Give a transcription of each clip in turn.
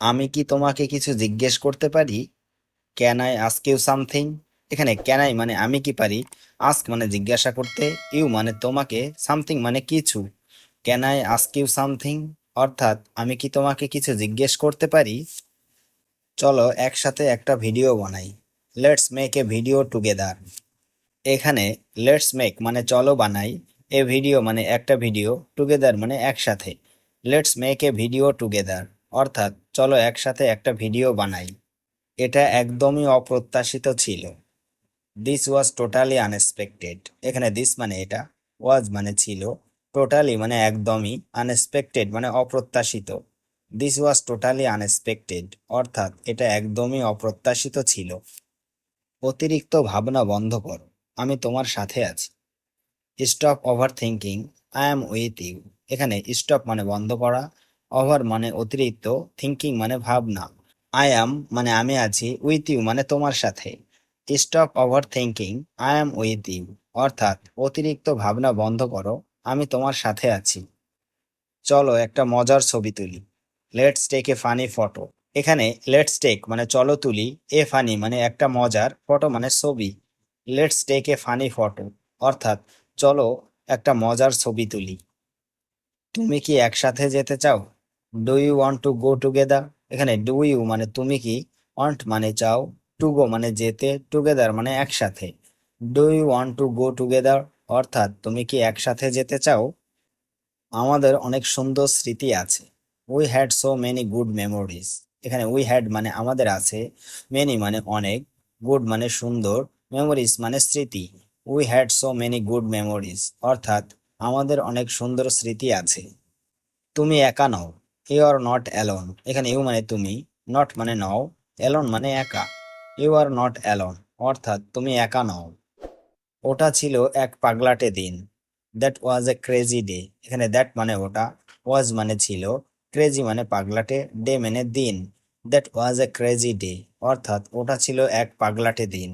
আমি কি তোমাকে কিছু জিজ্ঞেস করতে পারি? Can I ask you something? এখানে ক্যান আই মানে আমি কি পারি, আস্ক মানে জিজ্ঞাসা করতে, ইউ মানে তোমাকে, সামথিং মানে কিছু। Can I ask you something অর্থাৎ আমি কি তোমাকে কিছু জিজ্ঞেস করতে পারি? চলো একসাথে একটা ভিডিও বানাই। Let's make a video together. এখানে লেটস মেক মানে চলো বানাই, এ ভিডিও মানে একটা ভিডিও, টুগেদার মানে একসাথে। Let's make a video together অর্থাৎ চলো একসাথে একটা ভিডিও বানাই। এটা একদমই অপ্রত্যাশিত ছিল। This was totally unexpected. এখানে দিস মানে এটা, ওয়াজ মানে ছিল, টোটালি মানে একদমই, আনএক্সপেক্টেড মানে অপ্রত্যাশিত। দিস ওয়াজ টোটালি আনএক্সপেক্টেড অর্থাৎ এটা একদমই অপ্রত্যাশিত ছিল। অতিরিক্ত ভাবনা বন্ধ করো, আমি তোমার সাথে আছি। Stop over thinking, I am with you. এখানে স্টপ মানে বন্ধ করা, ওভার মানে অতিরিক্ত, থিঙ্কিং মানে ভাবনা, আই অ্যাম মানে আমি আছি, উইথ ইউ মানে তোমার সাথে। Stop over thinking, I am with you অর্থাৎ অতিরিক্ত ভাবনা বন্ধ করো, আমি তোমার সাথে আছি। চলো একটা মজার ছবি তুলি। Let's take a funny photo. এখানে লেটস টেক মানে চলো তুলি, এ ফানি মানে একটা মজার, ফটো মানে ছবি। Let's take a funny photo অর্থাৎ চলো একটা মজার ছবি তুলি। তুমি কি একসাথে যেতে চাও? Do you want to go together? এখানে ডু ইউ মানে তুমি কি, ওয়ান্ট মানে চাও, টু গো মানে যেতে, টুগেদার মানে একসাথে। Do you want to go together অর্থাৎ তুমি কি একসাথে যেতে চাও? আমাদের অনেক সুন্দর স্মৃতি আছে। We had so many good memories. এখানে উই হ্যাড মানে আমাদের আছে, মেনি মানে অনেক, গুড মানে সুন্দর, মেমোরিজ মানে স্মৃতি। We had so many good memories অর্থাৎ আমাদের অনেক সুন্দর স্মৃতি আছে। তুমি একা নও, ইউ আর নট অ্যালোন। এখানে ইউ মানে তুমি, নট মানে নও, অ্যালোন মানে একা। ইউ আর নট অ্যালোন অর্থাৎ তুমি একা নও। ওটা ছিল এক পাগলাটে দিন। That was A crazy day. এখানে দ্যাট মানে ওটা, ওয়াজ মানে ছিল, ক্রেজি মানে পাগলাটে, ডে মানে দিন। That was A crazy day অর্থাৎ ওটা ছিল এক পাগলাটে দিন।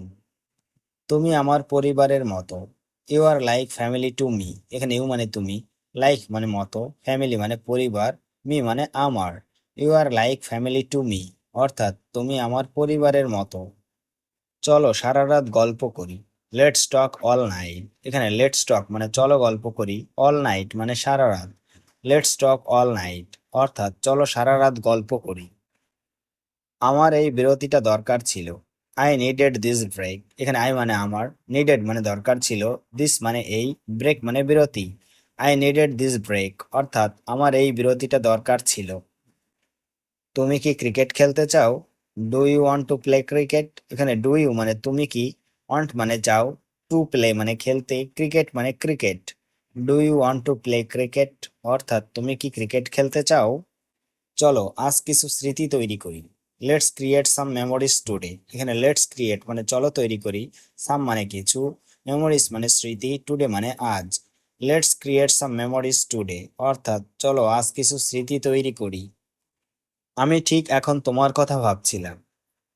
তুমি আমার পরিবারের মতো, you are like family to me. এখানে ইউ মানে তুমি, লাইক মানে মতো, ফ্যামিলি মানে পরিবার, মি মানে আমার। You are like family to me অর্থাৎ তুমি আমার পরিবারের মতো। চলো সারা রাত গল্প করি। Let's talk all night. এখানে লেটস টক মানে চলো গল্প করি, অল নাইট মানে সারা রাত। লেটস টক অল নাইট অর্থাৎ চলো সারা রাত গল্প করি। আমার এই বিরতিটা দরকার ছিল। I needed this break. এখানে আই মানে আমার, নিডেড মানে দরকার ছিল, দিস মানে এই, ব্রেক মানে বিরতি। আই নিডেড দিস ব্রেক অর্থাৎ আমার এই বিরতিটা দরকার ছিল। তুমি কি ক্রিকেট খেলতে চাও? Do you want to play cricket? এখানে ডু ইউ মানে তুমি কি, ওয়ান্ট মানে চাও, টু প্লে মানে খেলতে, ক্রিকেট মানে cricket. Do you want to play cricket অর্থাৎ তুমি কি ক্রিকেট খেলতে চাও? চলো আজ কিছু স্মৃতি তৈরি করি। Let's create some memories today. এখানে লেটস ক্রিয়েট মানে চলো তৈরি করি, সাম মানে কিছু, মেমোরিজ মানে স্মৃতি, টুডে মানে আজ। Let's create some memories today অর্থাৎ চলো আজ কিছু স্মৃতি তৈরি করি। আমি ঠিক এখন তোমার কথা ভাবছিলাম।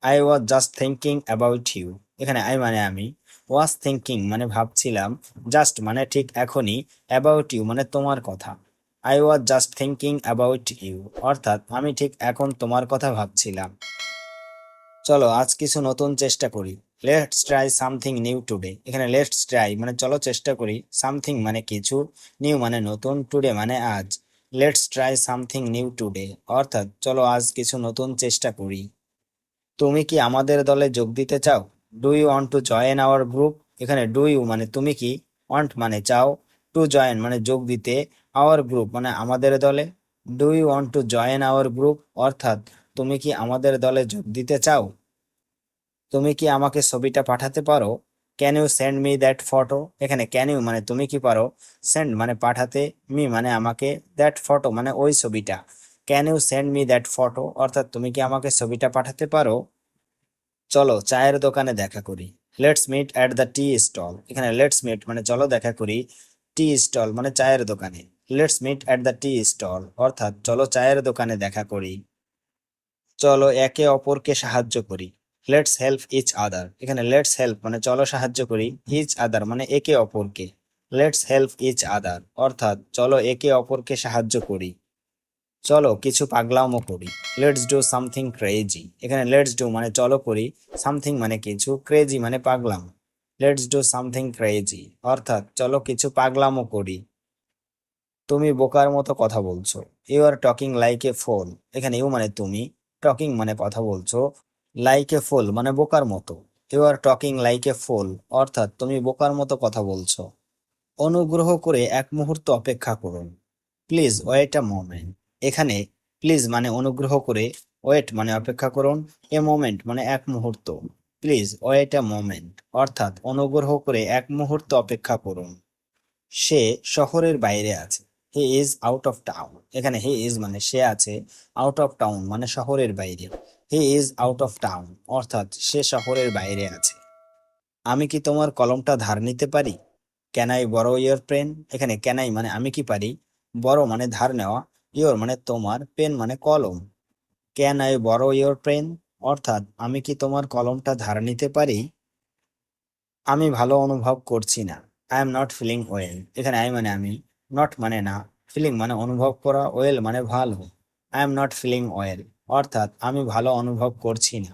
I was just thinking about you. এখানে আই মানে আমি, ওয়াজ থিঙ্কিং মানে ভাবছিলাম, জাস্ট মানে ঠিক এখনই, অ্যাবাউট ইউ মানে তোমার কথা। I was just thinking about you অর্থাৎ আমি ঠিক এখন তোমার কথা ভাবছিলাম। চলো আজ কিছু নতুন চেষ্টা করি। Let's try something new today. এখানে লেটস ট্রাই মানে চলো চেষ্টা করি, সামথিং মানে কিছু, নিউ মানে নতুন, টুডে মানে আজ। Let's try something new today অর্থাৎ চলো আজ কিছু নতুন চেষ্টা করি। তুমি কি আমাদের দলে যোগ দিতে চাও? Do you want to join our group? এখানে ডু ইউ মানে তুমি কি, ওয়ান্ট মানে চাও, টু জয়েন মানে যোগ দিতে, আওয়ার গ্রুপ মানে আমাদের দলে। Do you want to join our group অর্থাৎ তুমি কি আমাদের দলে যোগ দিতে চাও? তুমি কি আমাকে ছবিটা পাঠাতে পারো? Can you send me that photo? এখানে ক্যান ইউ মানে তুমি কি পারো, সেন্ড মানে পাঠাতে, মি মানে আমাকে, দ্যাট ফটো মানে ওই ছবিটা। Can you send me that photo অর্থাৎ তুমি কি আমাকে ছবিটা পাঠাতে পারো? চলো চায়ের দোকানে দেখা করি। Let's meet at the tea stall. এখানে লেটস মিট মানে চলো দেখা করি, টি স্টল মানে চায়ের দোকানে। Let's meet at the tea stall অর্থাৎ চলো চায়ের দোকানে দেখা করি। চলো একে অপরকে সাহায্য করি। Let's help each other. এখানে লেটস হেল্প মানে চলো সাহায্য করি, ইচ আদার মানে একে অপরকে। লেটস হেল্প ইচ আদার অর্থাৎ চলো একে অপরকে সাহায্য করি। চলো কিছু পাগলামো করি, লেটস ডু সামথিং ক্রেজি। এখানে লেটস ডু মানে চলো করি, সামথিং মানে কিছু, ক্রেজি মানে পাগলাম। লেটস ডু সামথিং ক্রেজি অর্থাৎ চলো কিছু পাগলামো করি। তুমি বোকার মতো কথা বলছো, you are talking like a fool. এখানে ইউ মানে তুমি, টকিং মানে কথা বলছো, লাইক এ ফোল মানে বোকার মতো। You are talking like a fool অর্থাৎ তুমি বোকার মতো কথা বলছো। অনুগ্রহ করে এক মুহূর্ত অপেক্ষা করুন, প্লিজ ওয়েট আ মোমেন্ট। এখানে প্লিজ মানে অনুগ্রহ করে, ওয়েট মানে অপেক্ষা করুন, এ মোমেন্ট মানে এক মুহূর্ত, প্লিজ ওয়েট আ মোমেন্ট অর্থাৎ অনুগ্রহ করে এক মুহূর্ত অপেক্ষা করুন। সে শহরের বাইরে আছে, he is out of town. এখানে হি ইজ মানে সে আছে, আউট অফ টাউন মানে শহরের বাইরে। He is out of town অর্থাৎ সে শহরের বাইরে আছে। আমি কি তোমার কলমটা ধার নিতে পারি? Can I borrow your pen? এখানে ক্যান আই মানে আমি কি পারি, বড় মানে ধার নেওয়া, ইয়োর মানে তোমার, পেন মানে কলম। Can I borrow your pen অর্থাৎ আমি কি তোমার কলমটা ধার নিতে পারি? আমি ভালো অনুভব করছি না, I am not feeling well. এখানে আই মানে আমি, নট মানে না, ফিলিং মানে অনুভব করা, ওয়েল মানে ভালো। I am not feeling well অর্থাৎ আমি ভালো অনুভব করছি না।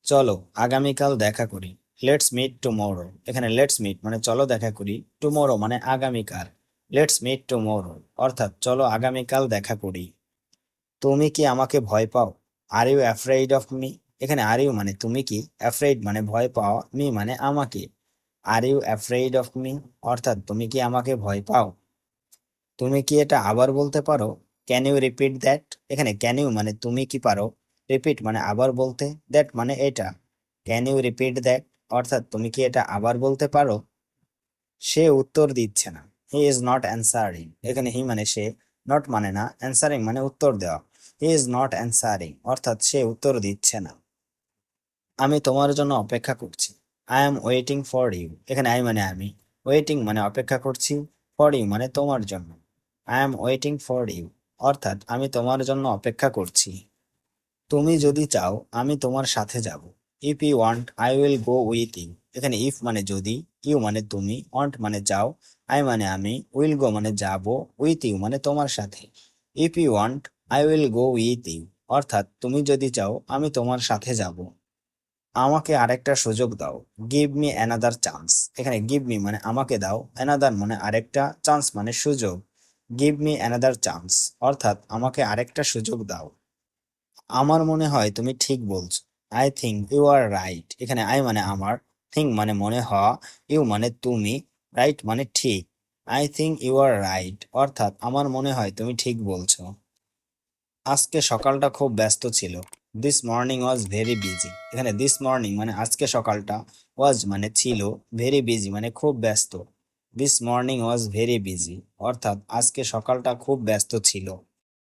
চলো আগামীকাল দেখা করি, লেটস মিট টুমোরো। এখানে লেটস মিট মানে চলো দেখা করি, টুমোরো মানে আগামীকাল। লেটস মিট টুমোরো অর্থাৎ চলো আগামীকাল দেখা করি। তুমি কি আমাকে ভয় পাও? Are you afraid of me? এখানে আর ইউ মানে তুমি কি, অ্যাফ্রেইড মানে ভয় পাও, মি মানে আমাকে। Are you afraid of me অর্থাৎ তুমি কি আমাকে ভয় পাও? তুমি কি এটা আবার বলতে পারো? Can you repeat that? এখানে ক্যান ইউ মানে তুমি কি পারো, রিপিট মানে আবার বলতে, দ্যাট মানে এটা। ক্যান ইউ রিপিট দ্যাট অর্থাৎ তুমি কি এটা আবার বলতে পারো? সে উত্তর দিচ্ছে না, হি ইজ নট অ্যান্সারিং। এখানে হি মানে সে, নট মানে না, অ্যান্সারিং মানে উত্তর দেওয়া। হি ইজ নট অ্যান্সারিং অর্থাৎ সে উত্তর দিচ্ছে না। আমি তোমার জন্য অপেক্ষা করছি, I am waiting for you. এখানে আই মানে আমি, ওয়েটিং মানে অপেক্ষা করছি, ফর ইউ মানে তোমার জন্য। I am waiting for you অর্থাৎ আমি তোমার জন্য অপেক্ষা করছি। তুমি যদি চাও আমি তোমার সাথে যাব, if you want I will go with you. এখানে ইফ মানে যদি, ইউ মানে তুমি, ওয়ান্ট মানে চাও, আই মানে আমি, উইল গো মানে যাব, উইথ ইউ মানে তোমার সাথে। If you want I will go with you অর্থাৎ তুমি যদি চাও আমি তোমার সাথে যাব। আমাকে আরেকটা সুযোগ দাও, গিভ মি অ্যানাদার চান্স। এখানে গিভ মি মানে আমাকে দাও, অ্যানাদার মানে আরেকটা, চান্স মানে সুযোগ। গিভ মি অ্যানাদার চান্স অর্থাৎ আমাকে আরেকটা সুযোগ দাও। আমার মনে হয় তুমি ঠিক বলছো, I think you are right. এখানে আই মানে আমার, থিঙ্ক মানে মনে হওয়া, ইউ মানে তুমি, রাইট মানে ঠিক। I think you are right অর্থাৎ আমার মনে হয় তুমি ঠিক বলছো। আজকে সকালটা খুব ব্যস্ত ছিল, this morning was very busy. এখানে দিস মর্নিং মানে আজকে সকালটা, ওয়াজ মানে ছিল, ভেরি বিজি মানে খুব ব্যস্ত। This morning was very busy অর্থাৎ আজকে সকালটা খুব ব্যস্ত ছিল।